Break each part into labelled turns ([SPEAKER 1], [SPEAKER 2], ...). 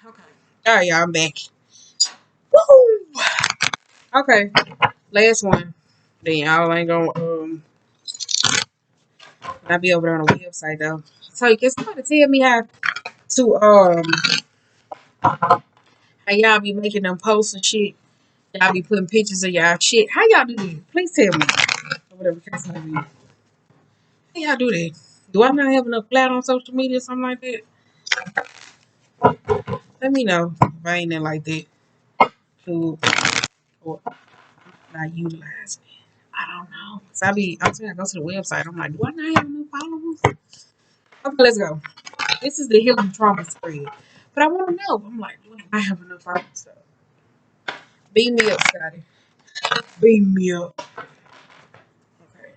[SPEAKER 1] Okay. All right, y'all. I'm back. Woo! Okay. Last one. Then y'all ain't gonna not be over there on the website though. So you can somebody tell me to how y'all be making them posts and shit. Y'all be putting pictures of y'all shit. How y'all do that? Please tell me. Or whatever case may be. How y'all do that? Do I not have enough clout on social media or something like that? Let me know if I ain't there like that. To or not utilizing it. I don't know. So I'm saying I go to the website. I'm like, do I not have enough followers? Okay, let's go. This is the healing trauma spread. But I want to know. I'm like, do I have enough followers? So beam me up, Scotty. Beam me up. Okay.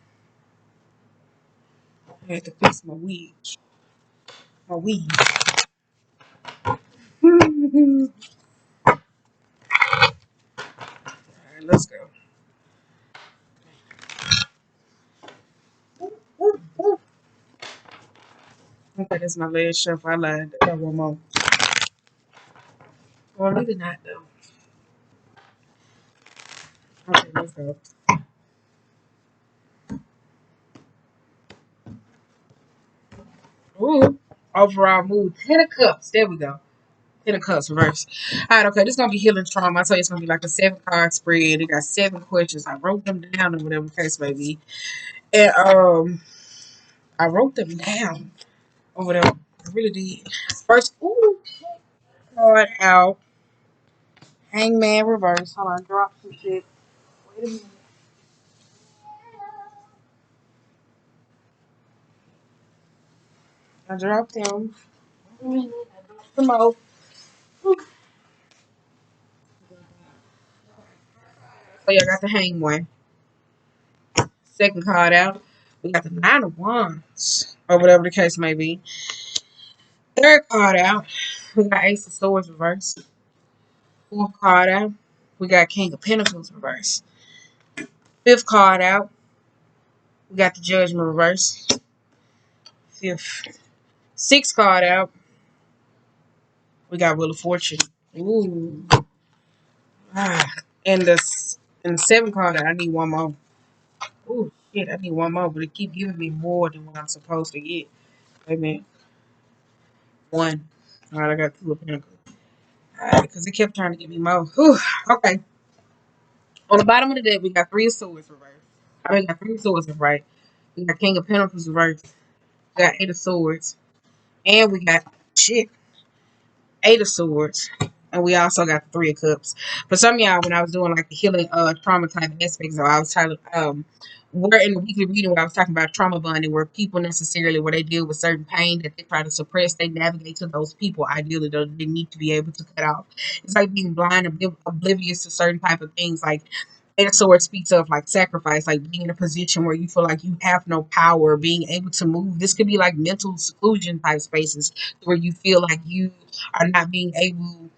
[SPEAKER 1] I had to fix my wig. My weave. Alright, let's go. Okay, that's my last shuffle. I lied. I got one more. Well, maybe not though. Okay, let's go. Ooh. Overall mood. 10 of cups. There we go. 10 of cups reverse. Alright, okay. This is gonna be healing trauma. I tell you it's gonna be like a 7 card spread. It got 7 questions. I wrote them down or whatever the case may be. And I wrote them down or whatever. I really did. First, ooh, card out. Hangman reverse. Hold on, drop some shit. Wait a minute. I dropped them. Some more. So yeah, I got the hang one. Second card out. We got the 9 of Wands. Or whatever the case may be. Third card out. We got Ace of Swords reverse. Fourth card out. We got King of Pentacles reverse. Fifth card out. We got the Judgment reverse. Fifth. Sixth card out. We got Wheel of Fortune. Ooh. Ah. And the seventh card out, I need one more. Ooh, shit, I need one more, but it keep giving me more than what I'm supposed to get. Wait a minute. One. Alright, I got 2 of Pentacles. Alright, because it kept trying to give me more. Whew. Okay. On the bottom of the deck, we got 3 of Swords reversed. I mean, we got 3 of Swords right. We got King of Pentacles reversed. We got 8 of Swords. And we got shit. 8 of Swords. And we also got the 3 of Cups. For some of y'all, when I was doing like the healing trauma type aspects, I was trying to we're in the weekly reading where I was talking about trauma bonding, where people necessarily where they deal with certain pain that they try to suppress, they navigate to those people. Ideally, they need to be able to cut off. It's like being blind, oblivious to certain type of things. Like and so it speaks of like sacrifice, like being in a position where you feel like you have no power, being able to move. This could be like mental seclusion type spaces where you feel like you are not being able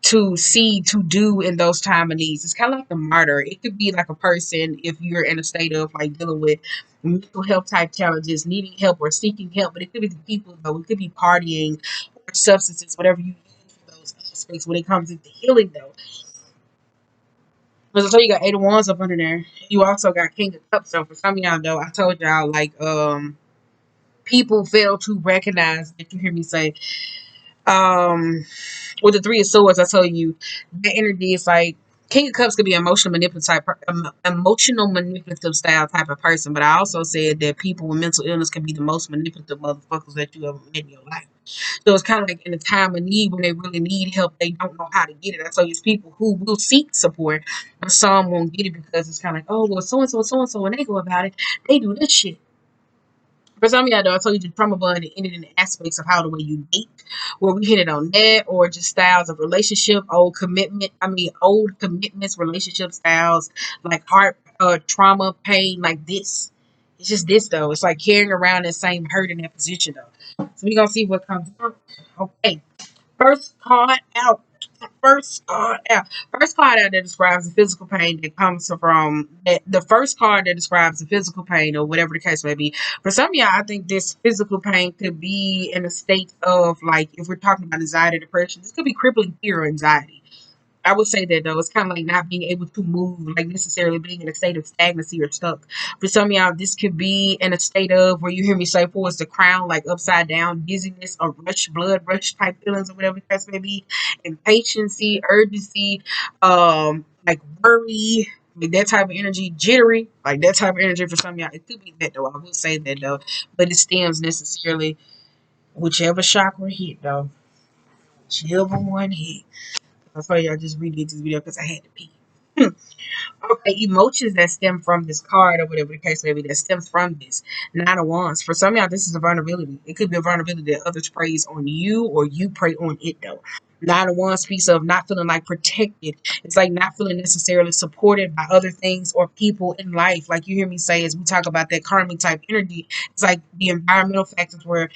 [SPEAKER 1] to see, to do in those time of needs. It's kind of like the martyr. It could be like a person if you're in a state of like dealing with mental health type challenges, needing help or seeking help. But it could be the people though. It could be partying or substances, whatever you use for those aspects when it comes into healing though. Because I told you got 8 of Wands up under there. You also got King of Cups. So for some of y'all though, I told y'all like people fail to recognize that you hear me say with the 3 of Swords, I told you that energy is like King of Cups could be emotional manipulative style type of person. But I also said that people with mental illness can be the most manipulative motherfuckers that you ever met in your life. So it's kind of like in a time of need when they really need help, they don't know how to get it. I tell you, it's people who will seek support, but some won't get it because it's kind of like, oh well, so and so, when they go about it, they do this shit. For some of y'all, though, I told you the trauma bond ended in the aspects of how the way you date, where we hit it on that, or just styles of relationship, old commitments, relationship styles, like heart, trauma, pain, like this. It's just this, though. It's like carrying around that same hurt in that position, though. So we're going to see what comes out. Okay. First card out. First card out that describes the physical pain that comes from the first card that describes the physical pain or whatever the case may be. For some of y'all, I think this physical pain could be in a state of like if we're talking about anxiety, depression, this could be crippling fear or anxiety. I would say that though, it's kind of like not being able to move, like necessarily being in a state of stagnancy or stuck. For some of y'all, this could be in a state of where you hear me say towards the crown, like upside down, dizziness or rush, blood rush type feelings or whatever the case may be, impatience, urgency, like worry, like that type of energy, jittery, like that type of energy for some of y'all. It could be that though. I will say that though, but it stems necessarily whichever chakra hit though, whichever one hit. I saw y'all just redid this video because I had to pee. Okay, emotions that stem from this card or whatever the case may be that stems from this Nine of Wands. For some of y'all, this is a vulnerability. It could be a vulnerability that others praise on you or you pray on it though. Nine of Wands piece of not feeling like protected. It's like not feeling necessarily supported by other things or people in life. Like you hear me say as we talk about that karmic type energy, it's like the environmental factors where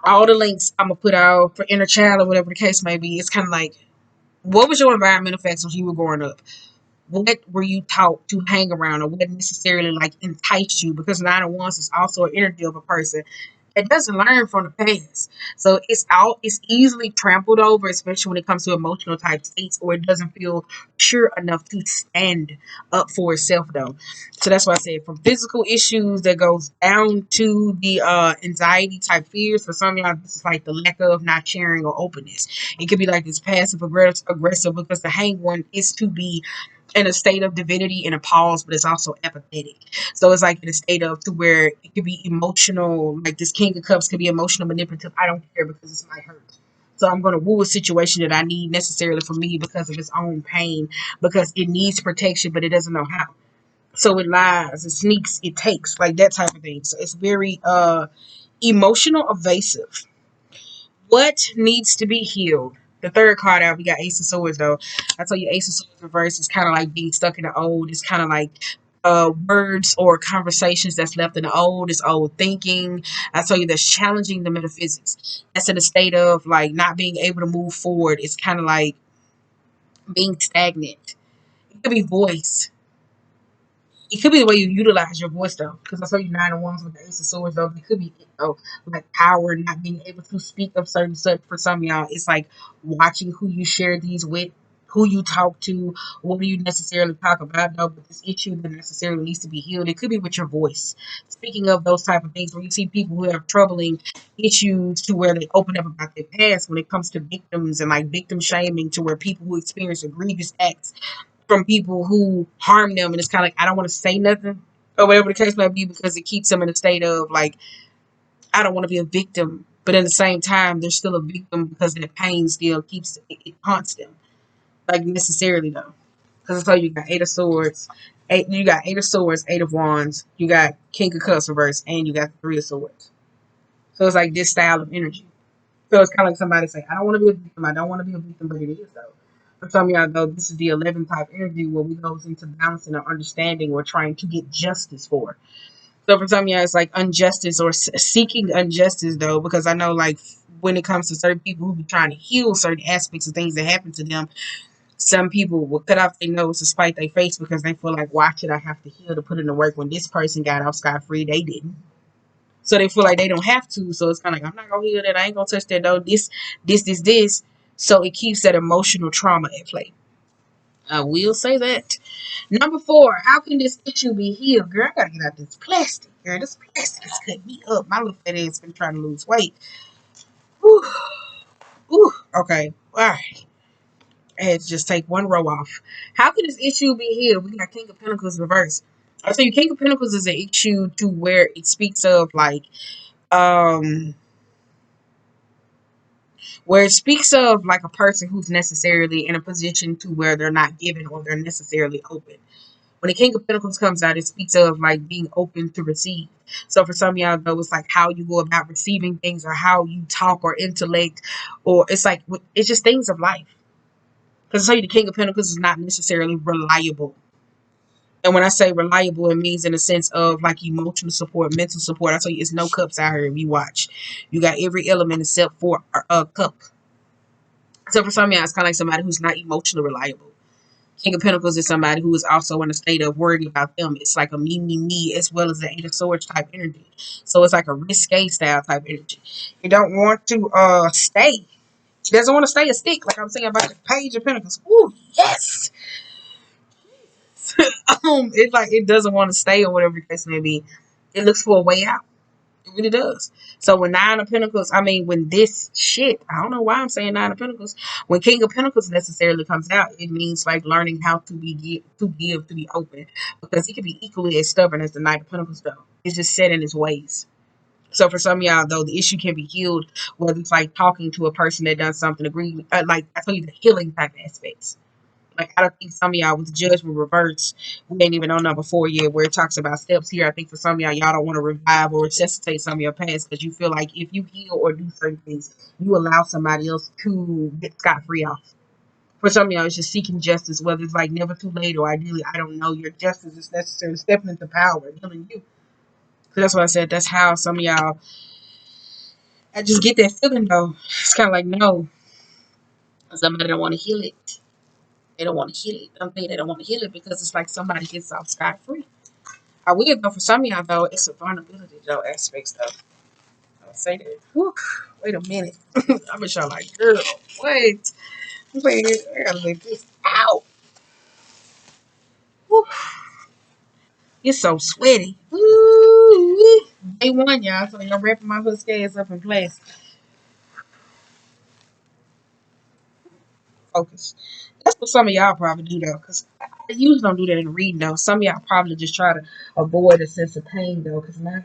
[SPEAKER 1] all the links I'm gonna put out for inner child or whatever the case may be, it's kind of like what was your environmental factors when you were growing up? What were you taught to hang around or what necessarily like enticed you? Because Nine of Wands is also an energy of a person that doesn't learn from the past. So it's easily trampled over, especially when it comes to emotional type states, or it doesn't feel sure enough to stand up for itself though. So that's why I said from physical issues that goes down to the anxiety type fears. For some of y'all, this is like the lack of not sharing or openness. It could be like this passive aggressive because the hang one is to be in a state of divinity and a pause, but it's also apathetic. So it's like in a state of to where it could be emotional, like this King of Cups could be emotional manipulative. I don't care because it's my hurt. So I'm gonna woo a situation that I need necessarily for me because of its own pain, because it needs protection, but it doesn't know how. So it lies, it sneaks, it takes, like that type of thing. So it's very emotional evasive. What needs to be healed? The third card out, we got Ace of Swords though. I told you Ace of Swords reverse is kind of like being stuck in the old. It's kind of like words or conversations that's left in the old. It's old thinking. I told you that's challenging the metaphysics. That's in a state of like not being able to move forward. It's kind of like being stagnant. It could be voice. It could be the way you utilize your voice though, because I saw you Nine of Wands with the Ace of Swords though. It could be like power, not being able to speak of certain such. For some of y'all, it's like watching who you share these with, who you talk to, what do you necessarily talk about though. But this issue that necessarily needs to be healed, it could be with your voice. Speaking of those type of things, where you see people who have troubling issues to where they open up about their past when it comes to victims and like victim shaming, to where people who experience egregious acts from people who harm them, and it's kind of like I don't want to say nothing or whatever the case might be because it keeps them in a state of like I don't want to be a victim, but at the same time they're still a victim because that pain still keeps it haunts them. Like necessarily though, because I told you got Eight of Swords, you got Eight of Swords, Eight of Wands, you got King of Cups reverse, and you got Three of Swords. So it's like this style of energy. So it's kind of like somebody say, I don't want to be a victim. I don't want to be a victim, but it is though. For some of y'all though, this is the 11 type energy where we goes into balancing or understanding or trying to get justice for. So for some of y'all, it's like injustice or seeking injustice though, because I know like when it comes to certain people who be trying to heal certain aspects of things that happen to them, some people will cut off their nose to spite their face because they feel like, why should I have to heal to put in the work when this person got off scot free? They didn't. So they feel like they don't have to. So it's kind of like, I'm not gonna heal that. I ain't gonna touch that though. This. So it keeps that emotional trauma at play. I will say that. Number 4, how can this issue be healed? Girl, I gotta get out this plastic. Girl, this plastic is cutting me up. My little fat ass been trying to lose weight. Whew. Ooh, okay. All right. I had to just take one row off. How can this issue be healed? We got King of Pentacles reversed. I tell you, King of Pentacles is an issue to where it speaks of like um where it speaks of like a person who's necessarily in a position to where they're not given or they're necessarily open. When the King of Pentacles comes out, it speaks of like being open to receive. So for some of y'all though, it's like how you go about receiving things or how you talk or intellect, or it's like it's just things of life. Because I tell you, the King of Pentacles is not necessarily reliable. And when I say reliable, it means in a sense of like emotional support, mental support. I tell you, it's no cups out here if you watch. You got every element except for a cup. So for some of y'all, it's kind of like somebody who's not emotionally reliable. King of Pentacles is somebody who is also in a state of worrying about them. It's like a me, as well as the Eight of Swords type energy. So it's like a risque style type energy. You don't want to stay. He doesn't want to stay a stick, like I'm saying about the Page of Pentacles. Ooh, yes. It's like it doesn't want to stay or whatever the case may be. It looks for a way out. It really does. So when Nine of Pentacles, I mean, when this shit, I don't know why I'm saying Nine of Pentacles. When King of Pentacles necessarily comes out, it means like learning how to to be open, because he can be equally as stubborn as the Knight of Pentacles, though. It's just set in his ways. So for some of y'all, though, the issue can be healed, whether it's like talking to a person that done something, agree, like I told you, the healing type aspects. Like I don't think some of y'all with judgment reverse, we ain't even on number 4 yet, where it talks about steps here. I think for some of y'all don't want to revive or resuscitate some of your past because you feel like if you heal or do certain things, you allow somebody else to get scot free off. For some of y'all, it's just seeking justice, whether it's like never too late or ideally, I don't know, your justice is necessary, stepping into power and healing you. So that's what I said. That's how some of y'all, I just get that feeling though. It's kind of like, no, somebody don't want to heal it. They don't want to heal it. I'm saying they don't want to heal it because it's like somebody gets off scot free. I will though for some of y'all though, it's a vulnerability though aspects though. I'll say that. Whew, wait a minute. I bet y'all like, girl, wait. Wait, I gotta let this out. Whew, it's so sweaty. Woo, day one, y'all. So I'm wrapping my hood skates up in place. Focus. That's what some of y'all probably do though, because I usually don't do that in reading though. Some of y'all probably just try to avoid a sense of pain though, because now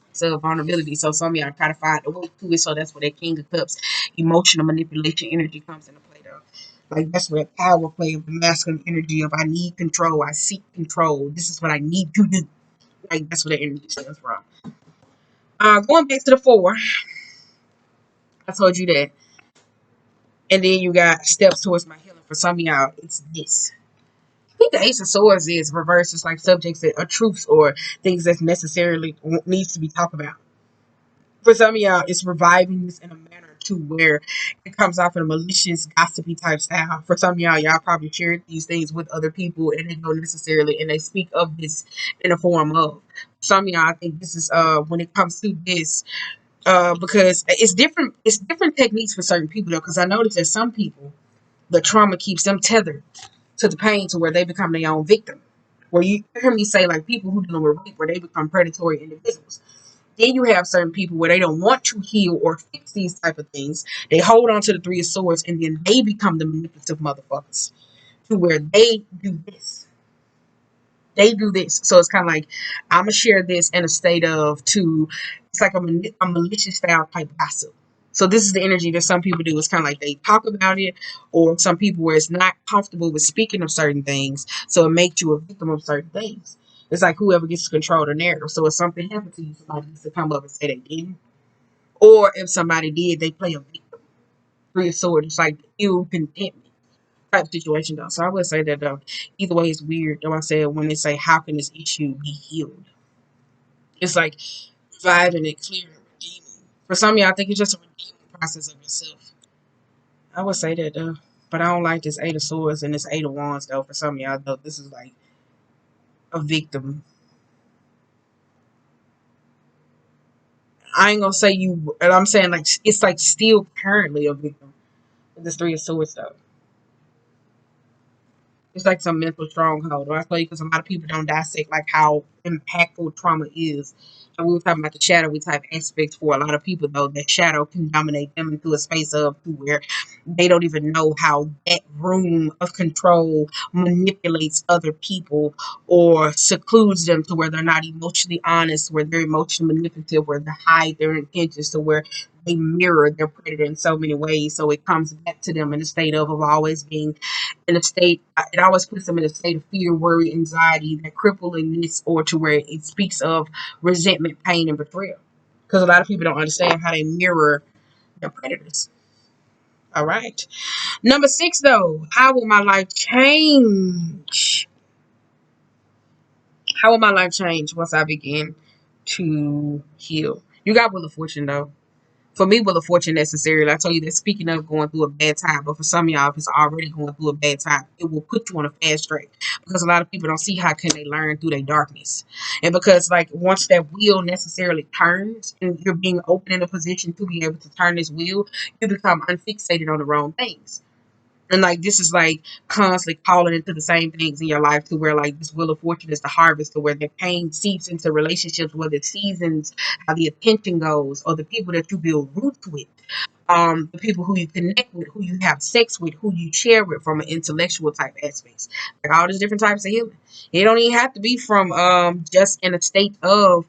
[SPEAKER 1] it's a vulnerability. So some of y'all try to find a way to it. So that's where that King of Cups, emotional manipulation energy comes into play though. Like that's where power play of the masculine energy of I need control, I seek control. This is what I need to do. Like that's where the energy stems from. Going back to the 4, I told you that. And then you got steps towards my healing. For some of y'all, it's this. I think the Ace of Swords is reversed. It's like subjects that are truths or things that necessarily needs to be talked about. For some of y'all, it's reviving this in a manner to where it comes off in a malicious, gossipy type style. For some of y'all probably shared these things with other people and they don't necessarily, and they speak of this in a form of. Some of y'all, I think this is when it comes to this, because it's different techniques for certain people though. Because I noticed that some people, the trauma keeps them tethered to the pain to where they become their own victim. Where you hear me say like people who deal with rape, where they become predatory individuals. Then you have certain people where they don't want to heal or fix these type of things. They hold on to the 3 of Swords and then they become the manipulative motherfuckers to where they do this. They do this. So it's kind of like I'm gonna share this in a state of to. It's like a malicious style type gossip. So this is the energy that some people do. It's kind of like they talk about it, or some people where it's not comfortable with speaking of certain things, so it makes you a victim of certain things. It's like whoever gets to control the narrative. So if something happened to you, somebody needs to come up and say they didn't, or if somebody did, they play a victim. 3 of Swords. It's like ill contentment type situation though. So I would say that though, either way it's weird. Though I said when they say how can this issue be healed? It's like reviving it, clearing, redeeming. For some of y'all, I think it's just a redeeming process of yourself. I would say that though. But I don't like this 8 of Swords and this 8 of Wands though. For some of y'all though, this is like a victim. I ain't gonna say you, and I'm saying like it's like still currently a victim with this 3 of Swords though. It's like some mental stronghold. Or I feel because a lot of people don't dissect like how impactful trauma is. And we were talking about the shadowy type aspects for a lot of people though. That shadow can dominate them into a space of to where they don't even know how that room of control manipulates other people or secludes them to where they're not emotionally honest, where they're emotionally manipulative, where they hide their intentions, to where they mirror their predator in so many ways. So it comes back to them in a state of always being in a state, it always puts them in a state of fear, worry, anxiety, that cripplingness, or to where it speaks of resentment, pain, and betrayal. Because a lot of people don't understand how they mirror their predators. All right. Number 6, though, how will my life change? How will my life change once I begin to heal? You got Wheel of Fortune, though. For me, Wheel of Fortune necessarily. I told you that speaking of going through a bad time, but for some of y'all, if it's already going through a bad time, it will put you on a fast track because a lot of people don't see how can they learn through their darkness, and because like once that wheel necessarily turns and you're being open in a position to be able to turn this wheel, you become unfixated on the wrong things. And like this is like constantly calling into the same things in your life to where like this wheel of fortune is the harvest to where the pain seeps into relationships, where the seasons, how the attention goes, or the people that you build roots with, the people who you connect with, who you have sex with, who you share with from an intellectual type aspects. Like all these different types of healing. It don't even have to be from just in a state of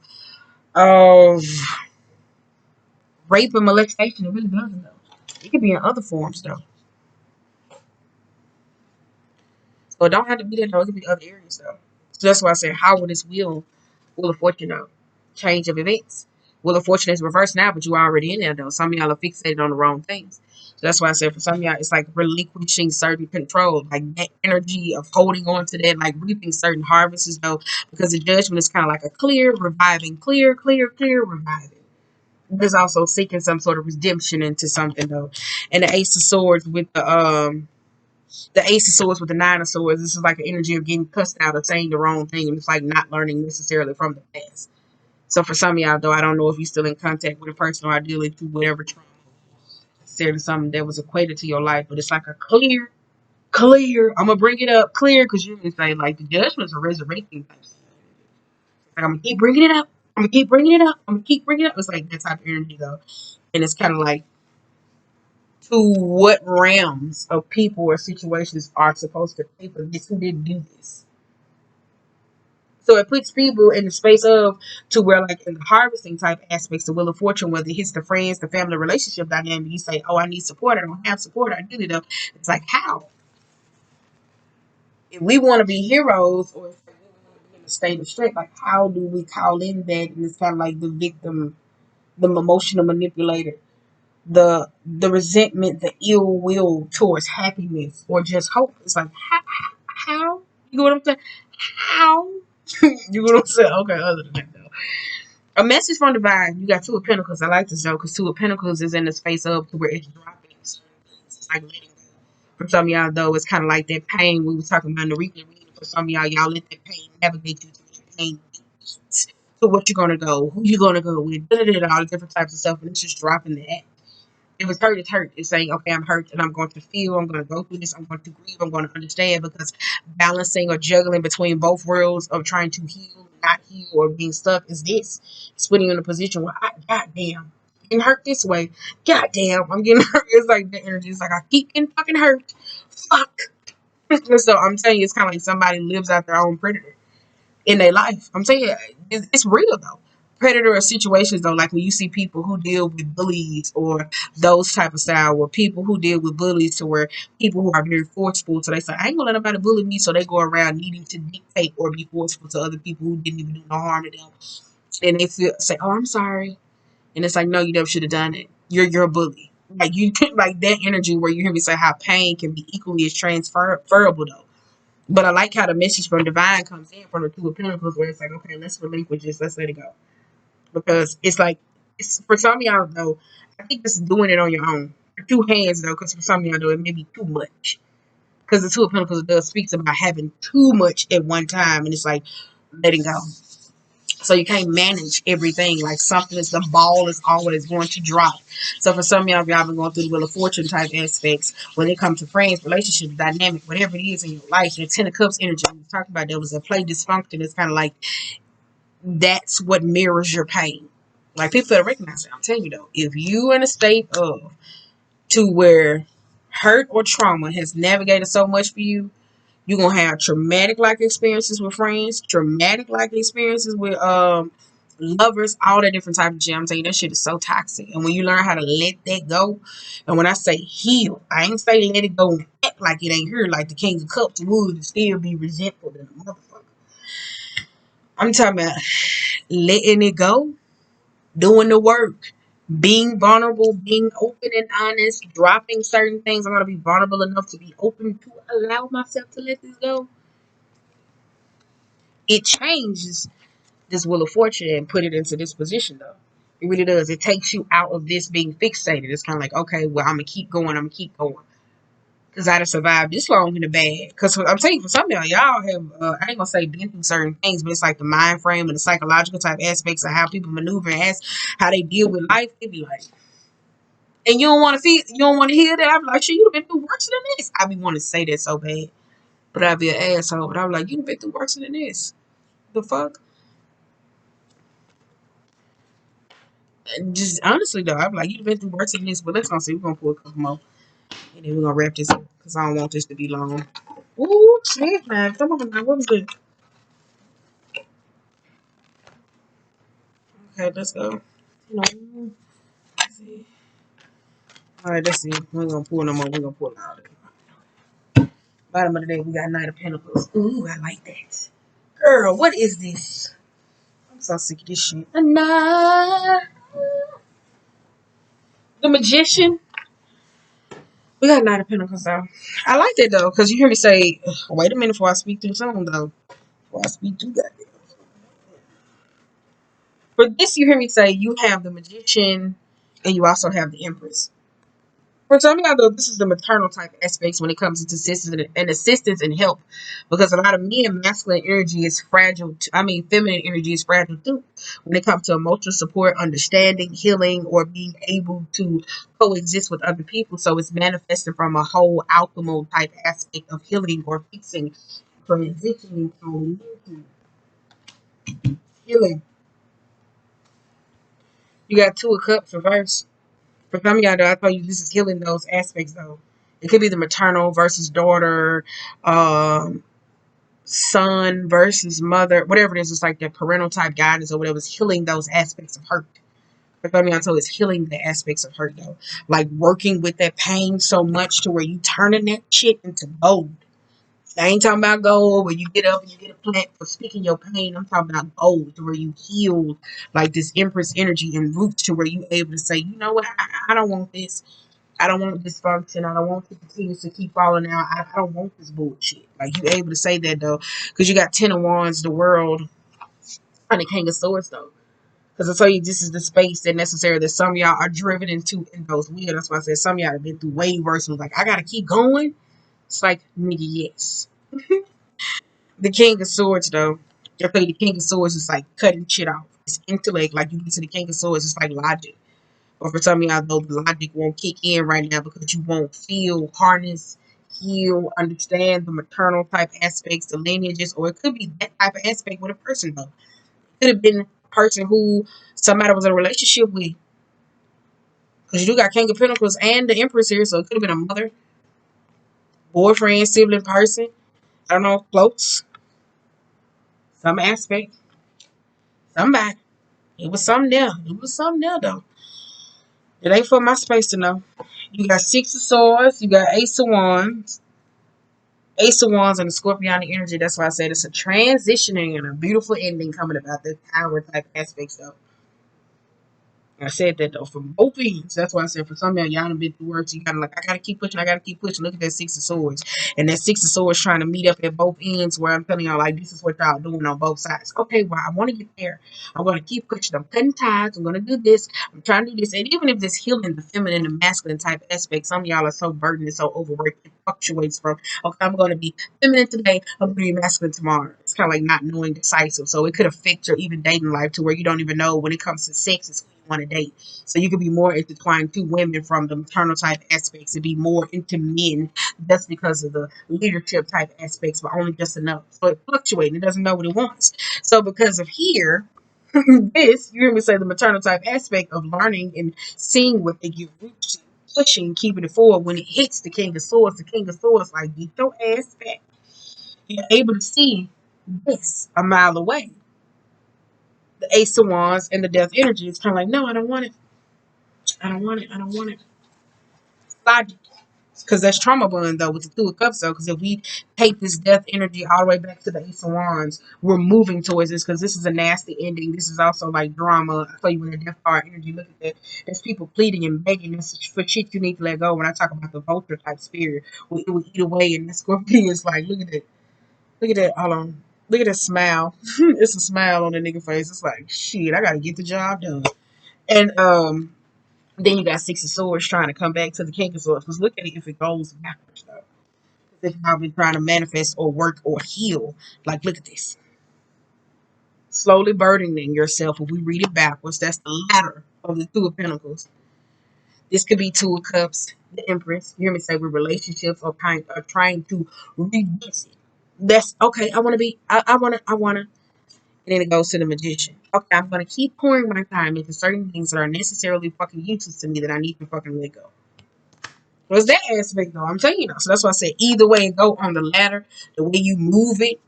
[SPEAKER 1] rape and molestation. It really doesn't though. It could be in other forms though. So it don't have to be that though. It could be other areas though. So that's why I said, how will this wheel of fortune though? Change of events. Wheel of fortune is reversed now, but you are already in there though. Some of y'all are fixated on the wrong things. So that's why I said for some of y'all, it's like relinquishing certain control, like that energy of holding on to that, like reaping certain harvests though, because the judgment is kind of like a clear, reviving, clear, clear, clear, reviving. There's also seeking some sort of redemption into something though. And the Ace of Swords with the Ace of Swords with the Nine of Swords, this is like an energy of getting cussed out or saying the wrong thing, and it's like not learning necessarily from the past. So for some of y'all, though, I don't know if you're still in contact with a person or ideally through whatever trauma, necessarily something that was equated to your life, but it's like a clear, clear. I'm gonna bring it up clear because you're gonna say like the judgments are resurrecting things. Like I'm gonna keep bringing it up. I'm gonna keep bringing it up. I'm gonna keep bringing it up. It's like that type of energy though, and it's kind of like to what realms of people or situations are supposed to pay for this, who did do this. So it puts people in the space of to where, like in the harvesting type aspects, the wheel of fortune, whether it hits the friends, the family relationship dynamic, you say, "Oh, I need support. I don't have support. I do it." It's like how if we want to be heroes, or if we want to be in a state of strength, like how do we call in that? And it's kind of like the victim, the emotional manipulator, the resentment, the ill will towards happiness or just hope. It's like how you know what I'm saying? How you know what I'm saying? Okay, other than that though. A message from divine. You got Two of Pentacles. I like this though, because Two of Pentacles is in the space of to where it's dropping certain things. It's like letting go. For some of y'all though, it's kind of like that pain we were talking about in the weekly reading. For some of y'all let that pain navigate you to your pain. So what you're gonna go, who you gonna go with, all the different types of stuff, and it's just dropping that. If it's hurt, it's hurt. It's saying, okay, I'm hurt and I'm going to feel, I'm going to go through this, I'm going to grieve, I'm going to understand, because balancing or juggling between both worlds of trying to heal, not heal, or being stuck is this. It's putting you in a position where, goddamn, I'm getting hurt this way. Goddamn, I'm getting hurt. It's like the energy. It's like, I keep getting fucking hurt. Fuck. So I'm telling you, it's kind of like somebody lives out their own predator in their life. I'm saying it's real though. Predator situations though, like when you see people who deal with bullies or those type of style, or people who deal with bullies to where people who are very forceful, so they say, I ain't gonna let nobody bully me, so they go around needing to dictate or be forceful to other people who didn't even do no harm to them. And they feel say, oh, I'm sorry. And it's like, no, you never should have done it. You're a bully. Like you like that energy where you hear me say how pain can be equally as transferable though. But I like how the message from divine comes in from the Two of Pentacles, where it's like, okay, let's relinquish this, let's let it go, because it's like it's for some of y'all though. I think this is doing it on your own, two hands though, because for some of y'all though, it may be too much. Because the Two of Pentacles does speaks about having too much at one time, and it's like letting go. So you can't manage everything. Like something is the ball is always going to drop. So for some of y'all been going through the Wheel of Fortune type aspects when it comes to friends, relationships, dynamic, whatever it is in your life. The Ten of Cups energy we talked about, there was a play dysfunction. It's kind of like that's what mirrors your pain. Like people that recognize it. I'm telling you though, if you in a state of to where hurt or trauma has navigated so much for you, you're gonna have traumatic like experiences with friends, traumatic like experiences with lovers, all that different type of shit. I'm telling you, that shit is so toxic. And when you learn how to let that go, and when I say heal, I ain't say let it go and act like it ain't here, like the King of Cups would still be resentful than a motherfucker. I'm talking about letting it go, doing the work, being vulnerable, being open and honest, dropping certain things. I'm gonna be vulnerable enough to be open to allow myself to let this go. It changes this Wheel of Fortune and put it into this position though. It really does. It takes you out of this being fixated. It's kind of like, okay, well, I'm gonna keep going. I'm gonna keep going because I done survived this long in the bad. Because I'm telling you, for some of y'all have, I ain't gonna say been through certain things, but it's like the mind frame and the psychological type aspects of how people maneuver and how they deal with life. It be like, and you don't want to feel, you don't want to hear that. I'm like, shit, you've been through worse than this. I be wanting to say that so bad, but I'd be an asshole. But I'm like, you've been through worse than this. The fuck? And just honestly though, I'm like, you've been through worse than this. But let's go see. We're gonna pull a couple more, and then we're gonna wrap this up because I don't want this to be long. Ooh, shit, man. Come on, man. What was it? Okay, let's go. No. Let's see. All right, let's see. We ain't gonna pull no more. We're gonna pull out. Bottom of the day, we got Knight of Pentacles. Ooh, I like that. Girl, what is this? I'm so sick of this shit. The Magician. We got Knight of Pentacles though. I like that though, because you hear me say, wait a minute before I speak through something though. Before I speak through that. For this, you hear me say you have the Magician and you also have the Empress. For some of y'all, though, this is the maternal type aspects when it comes to assistance and help. Because a lot of men, masculine energy is fragile. Feminine energy is fragile too. When it comes to emotional support, understanding, healing, or being able to coexist with other people. So it's manifesting from a whole alchemical type aspect of healing or fixing, transitioning from healing. You got Two of Cups reversed. For some of y'all, though, I told you this is healing those aspects, though. It could be the maternal versus daughter, son versus mother, whatever it is. It's like the parental type guidance or whatever. It's healing those aspects of hurt. For some of y'all, so it's healing the aspects of hurt, though. Like working with that pain so much to where you turning that shit into gold. I ain't talking about gold where you get up and you get a plant for speaking your pain. I'm talking about gold to where you heal like this Empress energy and roots to where you able to say, you know what, I don't want this. I don't want dysfunction. I don't want to continue to keep falling out. I don't want this bullshit. Like you able to say that though, because you got Ten of Wands, the World, and the King of Swords though. Because I tell you, this is the space that necessarily that some of y'all are driven into in those wheels. That's why I said some of y'all have been through way worse. And was like, I gotta keep going. It's like, nigga, yes. The King of Swords though. I tell you, the King of Swords is like cutting shit off. It's intellect. Like you get to the King of Swords, it's like logic. Or for some of y'all, though, the logic won't kick in right now because you won't feel, harness, heal, understand the maternal type aspects, the lineages, or it could be that type of aspect with a person, though. It could have been a person who somebody was in a relationship with. Because you do got King of Pentacles and the Empress here, so it could have been a mother, boyfriend, sibling person. I don't know, close. Some aspect. Somebody. It was something there. It was something there, though. It ain't for my space to know. You got Six of Swords. You got Ace of Wands. Ace of Wands and the Scorpionic energy. That's why I said it's a transitioning and a beautiful ending coming about the power type aspects, though. I said that though from both ends. That's why I said for some of y'all done been through work. So you gotta like, I gotta keep pushing. I gotta keep pushing. Look at that Six of Swords, and that Six of Swords trying to meet up at both ends. Where I'm telling y'all like this is what y'all doing on both sides. Okay, well I want to get there. I'm gonna keep pushing. I'm cutting ties. I'm gonna do this. I'm trying to do this. And even if this healing the feminine and masculine type aspect, some of y'all are so burdened and so overworked. It fluctuates from okay, I'm gonna be feminine today. I'm gonna be masculine tomorrow. It's kind of like not knowing decisive. So it could affect your even dating life to where you don't even know when it comes to sex. It's want to date. So you could be more intertwined to women from the maternal type aspects and be more into men just because of the leadership type aspects, but only just enough. So it fluctuates. It doesn't know what it wants. So because of here, this, you hear me say the maternal type aspect of learning and seeing what they give roots to, pushing, keeping it forward. When it hits the King of Swords, like, get your ass back. You're able to see this a mile away. The Ace of Wands and the Death energy. It's kind of like, no, I don't want it. I don't want it. I don't want it. Logic. Because that's trauma bond, though, with the Two of Cups, though. Because if we take this death energy all the way back to the Ace of Wands, we're moving towards this because this is a nasty ending. This is also like drama. I tell you, when the death card energy, look at that. There's people pleading and begging. This for shit you need to let go. When I talk about the vulture type spirit, it will eat away. And the Scorpion is like, look at that. Look at that. Hold on. Look at that smile. It's a smile on the nigga face. It's like, shit, I got to get the job done. And then you got Six of Swords trying to come back to the King of Swords. Because look at it if it goes backwards though. If I've been trying to manifest or work or heal. Like look at this. Slowly burdening yourself. If we read it backwards, that's the ladder of the Two of Pentacles. This could be Two of Cups, the Empress. You hear me say with relationships or kind of trying to revisit. That's okay. I wanna. And then it goes to the Magician. Okay, I'm gonna keep pouring my time into certain things that are necessarily fucking useless to me that I need to fucking let go. What's that aspect though? I'm telling you now. So that's why I said either way it go on the ladder, the way you move it,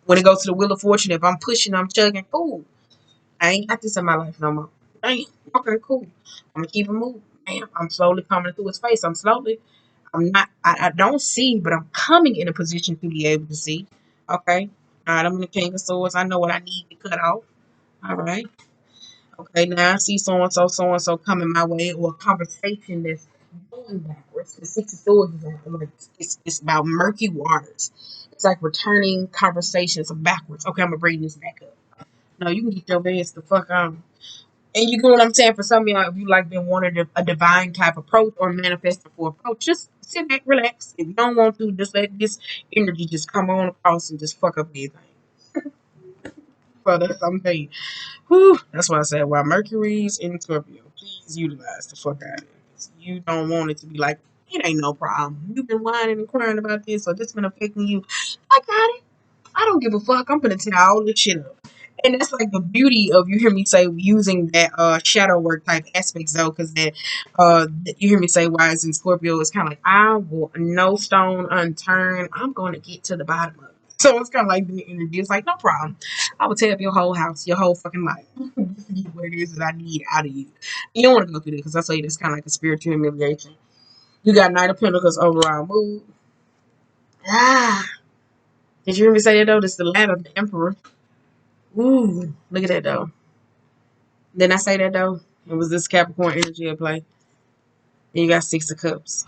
[SPEAKER 1] when it goes to the Wheel of Fortune, if I'm pushing, I'm chugging, cool. I ain't got this in my life no more. Damn. Okay, cool. I'm gonna keep it moving. Damn. I'm slowly coming through his face. I'm not I don't see, but I'm coming in a position to be able to see. Okay. All right, I'm the King of Swords. I know what I need to cut off. All right. Okay, now I see so and so coming my way, or a conversation that's going backwards. The Six of Swords is like it's about murky waters. It's like returning conversations backwards. Okay, I'm gonna bring this back up. No, you can get your ass the fuck on. And you get what I'm saying? For some of y'all, if you like been wanting a divine type approach or manifesting for approach, just sit back, relax. If you don't want to, just let this energy just come on across and just fuck up everything. So that's I'm telling you. Whew, that's why I said while Mercury's in Scorpio, please utilize the fuck out of it. 'Cause you don't want it to be like, it ain't no problem. You've been whining and crying about this, or this been affecting you. I got it. I don't give a fuck. I'm gonna tear all this shit up. And that's like the beauty of you hear me say using that shadow work type aspects though, because that you hear me say why it's in Scorpio, it's kinda like I will no stone unturned. I'm gonna get to the bottom of it. So it's kinda like the energy. It's like, no problem. I will tear up your whole house, your whole fucking life. Just to get what it is that I need out of you. You don't want to go through that because I tell you that's kinda like a spiritual humiliation. You got Knight of Pentacles overall mood. Ah, did you hear me say that though? This is the ladder of the Emperor. Ooh, look at that though. Didn't I say that though? It was this Capricorn energy at play. Then you got Six of Cups.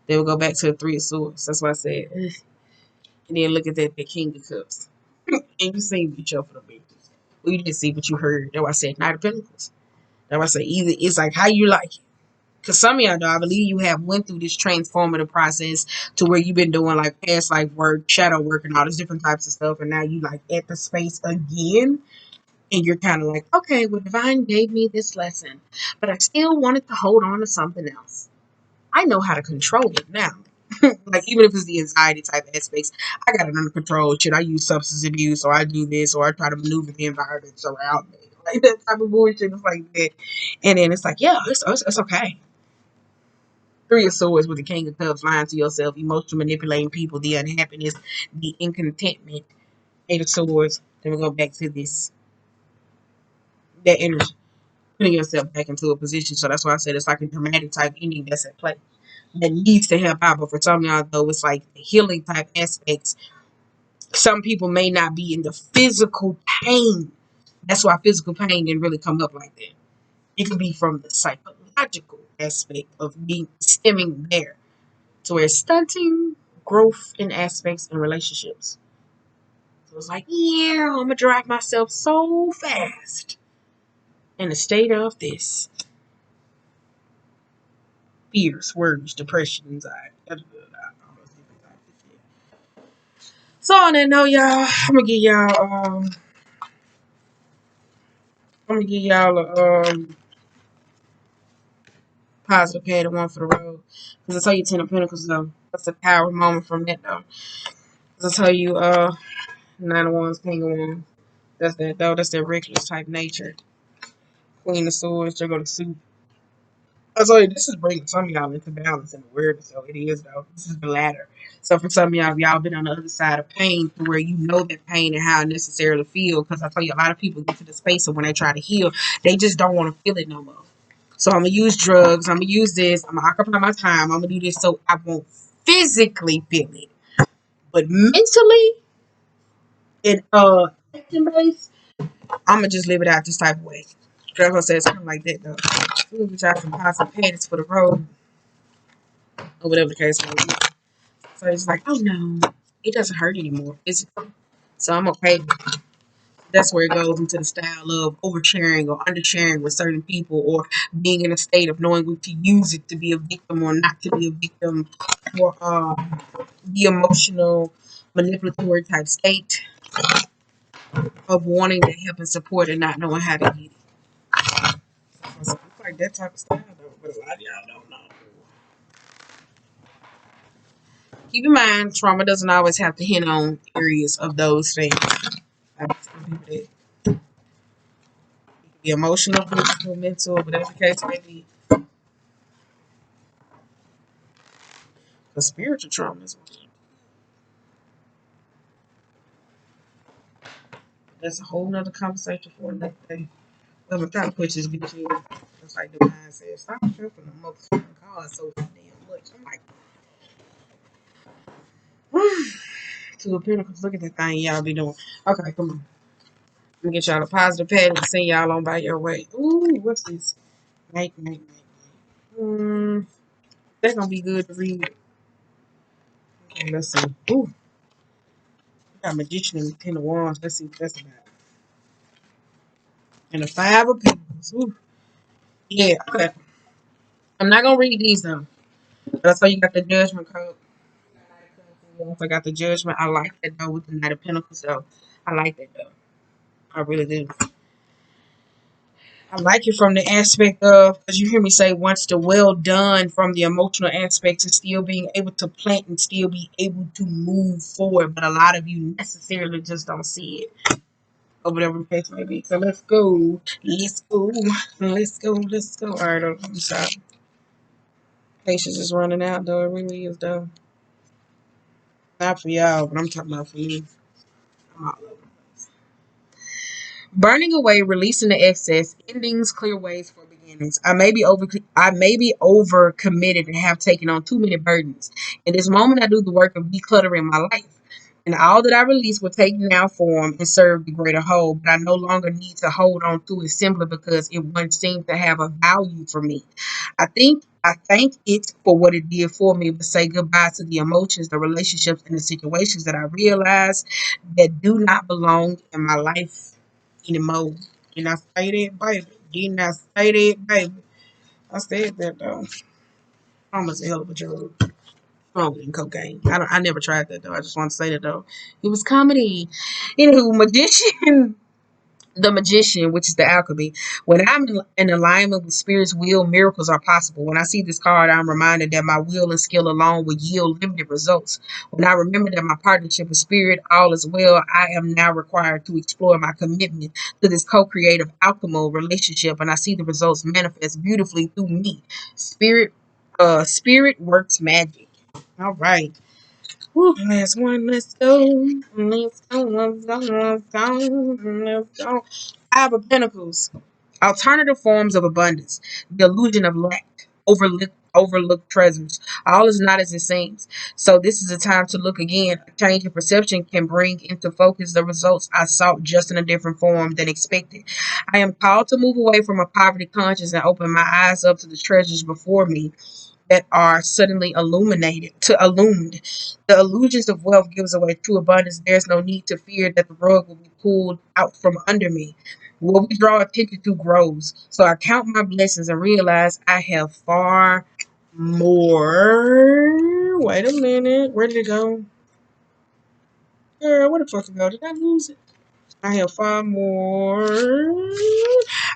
[SPEAKER 1] Then we'll go back to the Three of Swords. That's what I said. And then look at that, the King of Cups. And you seen each other for the bitches. Well, you didn't see, but you heard. That's why I said Knight of Pentacles. That's why I said either it's like how you like it. Because some of y'all know, I believe you have went through this transformative process to where you've been doing like past life work, shadow work, and all these different types of stuff. And now you like at the space again. And you're kind of like, okay, well, Divine gave me this lesson, but I still wanted to hold on to something else. I know how to control it now. Like, even if it's the anxiety type aspects, I got it under control. Shit, I use substance abuse, or I do this, or I try to maneuver the environments around me. Like, that type of bullshit is like that. And then it's like, yeah, it's okay. Three of Swords with the King of Cups, lying to yourself, emotional manipulating people, the unhappiness, the incontentment. Eight of Swords. Then we go back to this, that energy. Putting yourself back into a position. So that's why I said it's like a dramatic type ending that's at play that needs to help out. But for some of y'all, though, it's like the healing type aspects. Some people may not be in the physical pain. That's why physical pain didn't really come up like that. It could be from the psychological aspect of being stemming there to where it's stunting growth in aspects and relationships. So it's like, yeah, I'm gonna drive myself so fast in a state of this. Fears, worries, depression, anxiety. So on that note, y'all, I'm gonna give y'all a positive pay the one for the road. Cause I tell you Ten of Pentacles though. That's a power moment from that though. Cause I tell you Nine of Wands, King of Wands. That's that though, that's that reckless type nature. Queen of Swords, they're gonna suit. I tell you, this is bringing some of y'all into balance and awareness, so it is though. This is the latter. So for some of y'all been on the other side of pain to where you know that pain and how it necessarily feel. Because I tell you, a lot of people get to the space of when they try to heal, they just don't want to feel it no more. So I'm gonna use drugs, I'm gonna use this, I'm gonna occupy my time, I'm gonna do this so I won't physically feel it. But mentally and action based, I'm gonna just live it out this type of way. Girl says something like that though. We're gonna get y'all some positive pants for the road or whatever the case may be. So it's like, oh no, it doesn't hurt anymore physically. So I'm okay with it. That's where it goes into the style of oversharing or undersharing with certain people, or being in a state of knowing when to use it to be a victim or not to be a victim, or the emotional manipulatory type state of wanting to help and support and not knowing how to get it. It's like that type of style, though, but a lot of y'all don't know. Keep in mind, trauma doesn't always have to hit on areas of those things. I mean, some people that it can be emotional, physical, mental, whatever the case may be. The spiritual trauma is one. That's a whole nother conversation for another day. But I'm trying to push this bitch in. It's like the mind says, stop tripping the motherfucking car so damn much. I'm like, two of Pentacles, look at that thing y'all be doing. Okay, come on. Let me get y'all a positive pad and send y'all on by your way. Ooh, what's this? Night. That's gonna be good to read. Okay, let's see. Ooh, got Magician and Ten of Wands. Let's see what that's about. And the Five of Pentacles. Ooh, yeah, okay. I'm not gonna read these though. But I saw you got the Judgment card. I got the Judgment. I like that though with the Knight of Pentacles though. I like that though. I really do. I like it from the aspect of, because you hear me say, once the well done from the emotional aspect to still being able to plant and still be able to move forward. But a lot of you necessarily just don't see it, or whatever the case may be. So let's go. Let's go. Let's go. Let's go. All right, I'm sorry. Patience is running out, though. It really is, though. Not for y'all, but I'm talking about for me. I'm all over. Burning away, releasing the excess, endings, clear ways for beginnings. I may be over committed and have taken on too many burdens. In this moment I do the work of decluttering my life. And all that I release will take now form and serve the greater whole. But I no longer need to hold on to it simply because it once seemed to have a value for me. I thank it for what it did for me, but say goodbye to the emotions, the relationships, and the situations that I realize that do not belong in my life anymore. Did I say that, baby? Didn't I say that, baby? I said that though. Almost a hell of a drug. Stronger than cocaine. I never tried that though. I just want to say that though. It was comedy. Anywho, magician. The magician, which is the alchemy. When I'm in alignment with spirit's will, miracles are possible. When I see this card, I'm reminded that my will and skill alone will yield limited results. When I remember that my partnership with spirit, all is well, I am now required to explore my commitment to this co-creative alchemical relationship, and I see the results manifest beautifully through me. Spirit works magic. All right. Woo, last one. Let's go. Let's go. Let's go. Let's go. Let's go. Five of Pentacles. Alternative forms of abundance. The illusion of lack. Overlooked treasures. All is not as it seems. So this is a time to look again. A change in perception can bring into focus the results I sought, just in a different form than expected. I am called to move away from a poverty conscience and open my eyes up to the treasures before me that are suddenly illumined. The illusions of wealth gives away true abundance. There's no need to fear that the rug will be pulled out from under me. What we draw attention to grows. So I count my blessings and realize I have far more. Wait a minute. Where did it go? Girl, where the fuck it go? Did I lose it? I have far more.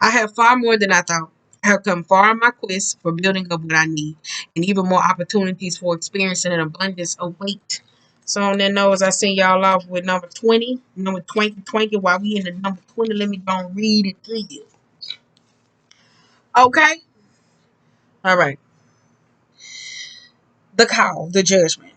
[SPEAKER 1] I have far more than I thought. I have come far in my quest for building up what I need, and even more opportunities for experiencing an abundance await. So on that note, as I send y'all off with number 20, number twanky. While we in the number 20, let me go and read it to you. Okay? All right. The call, the judgment.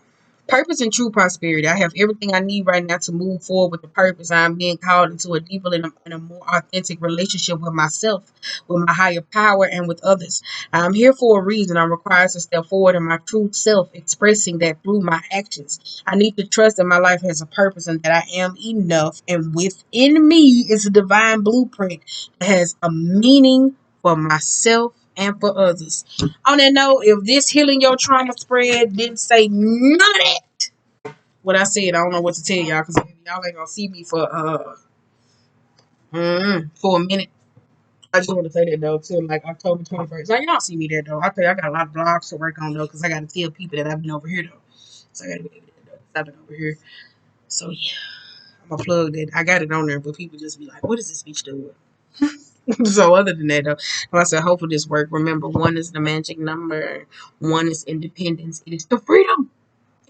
[SPEAKER 1] Purpose and true prosperity. I have everything I need right now to move forward with the purpose. I am being called into a deeper and a more authentic relationship with myself, with my higher power, and with others. I'm here for a reason. I'm required to step forward in my true self, expressing that through my actions. I need to trust that my life has a purpose and that I am enough. And within me is a divine blueprint that has a meaning for myself and for others. On that note, if this healing your trauma spread didn't say none of that, what I said, I don't know what to tell y'all because y'all ain't gonna see me for For a minute. I just want to say that though, till like October 21st. Like, y'all see me there though. I tell you, I got a lot of blogs to work on though, because I got to tell people that I've been over here though. So I got to be able to do that, 'cause I've been over here. So yeah, I'm going to plug that. I got it on there, but people just be like, what is this bitch doing? So other than that though, like I said, hopefully this work. Remember, one is the magic number. One is independence. It is the freedom.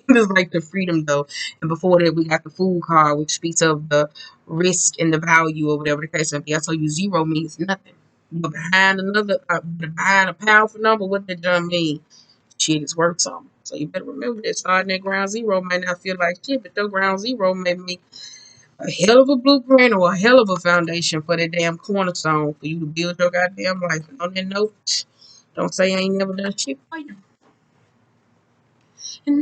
[SPEAKER 1] It's like the freedom though. And before that, we got the food card, which speaks of the risk and the value or whatever the case may be. I told you zero means nothing. But behind a powerful number, what did that mean? Shit is worth something. So you better remember that starting at ground zero might not feel like shit, but the ground zero may be a hell of a blueprint or a hell of a foundation for that damn cornerstone for you to build your goddamn life. And on that note, don't say I ain't never done shit for you. And